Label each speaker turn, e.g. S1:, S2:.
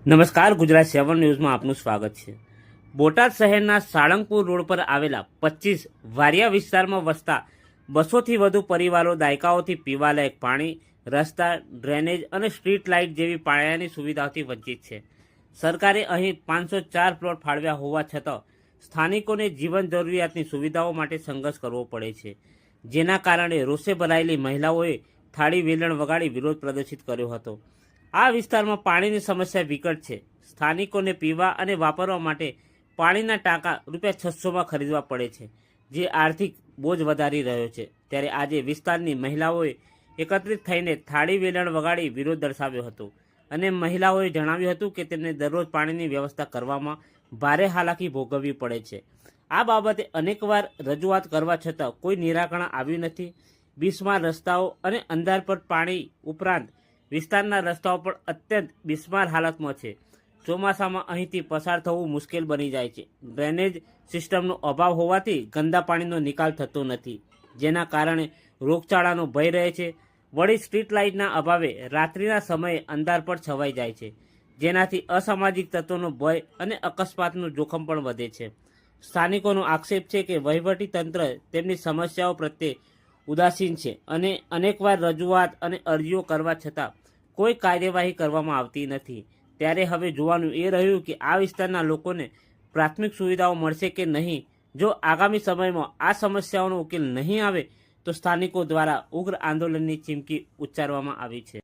S1: નમસ્કાર, ગુજરાત 7 ન્યૂઝમાં આપનું સ્વાગત છે। બોટાદ શહેરના સાળંગપુર રોડ પર આવેલા 25 વારિયા વિસ્તારમાં વસતા 200થી વધુ પરિવારો દાયકાઓથી પીવાલાયક પાણી, રસ્તા, ડ્રેનેજ અને સ્ટ્રીટ લાઇટ જેવી પાયાની સુવિધાઓથી વંચિત છે। સરકારે અહીં 504 પ્લોટ ફાળવ્યા હોવા છતાં સ્થાનિકોને જીવન જરૂરિયાતની સુવિધાઓ માટે સંઘર્ષ કરવો પડે છે, જેના કારણે રોષે ભરાયેલી મહિલાઓએ થાળી વેલણ વગાડી વિરોધ પ્રદર્શિત કર્યો હતો। આ વિસ્તારમાં પાણીની સમસ્યા વિકટ છે। સ્થાનિકોને પીવા અને વાપરવા માટે પાણીના ટાંકા ₹600માં ખરીદવા પડે છે, જે આર્થિક બોજ વધારી રહ્યો છે। ત્યારે આજે વિસ્તારની મહિલાઓએ એકત્રિત થઈને થાળી વેલણ વગાડી વિરોધ દર્શાવ્યો હતો અને મહિલાઓએ જણાવ્યું હતું કે તેમને દરરોજ પાણીની વ્યવસ્થા કરવામાં ભારે હાલાકી ભોગવવી પડે છે। આ બાબતે અનેકવાર રજૂઆત કરવા છતાં કોઈ નિરાકરણ આવ્યું નથી। બિસ્માર રસ્તાઓ અને અંધારપટ પાણી ઉપરાંત વિસ્તારના રસ્તાઓ પણ અત્યંત બિસ્માર હાલતમાં છે। ચોમાસામાં અહીંથી પસાર થવું મુશ્કેલ બની જાય છે। ડ્રેનેજ સિસ્ટમનો અભાવ હોવાથી ગંદા પાણીનો નિકાલ થતો નથી, જેના કારણે રોગચાળાનો ભય રહે છે। વળી સ્ટ્રીટ લાઇટના અભાવે રાત્રિના સમયે અંધારપટ છવાઈ જાય છે, જેનાથી અસામાજિક તત્વોનો ભય અને અકસ્માતનું જોખમ પણ વધે છે। સ્થાનિકોનો આક્ષેપ છે કે વહીવટી તંત્ર તેમની સમસ્યાઓ પ્રત્યે ઉદાસીન છે અને અનેકવાર રજૂઆત અને અરજીઓ કરવા છતાં કોઈ કાર્યવાહી કરવામાં આવતી નથી। ત્યારે હવે જોવાનું એ રહ્યું કે આ વિસ્તારના લોકોને પ્રાથમિક સુવિધાઓ મળશે કે નહીં। જો આગામી સમયમાં આ સમસ્યાઓનો ઉકેલ નહીં આવે તો સ્થાનિકો દ્વારા ઉગ્ર આંદોલનની ચીમકી ઉચ્ચારવામાં આવી છે।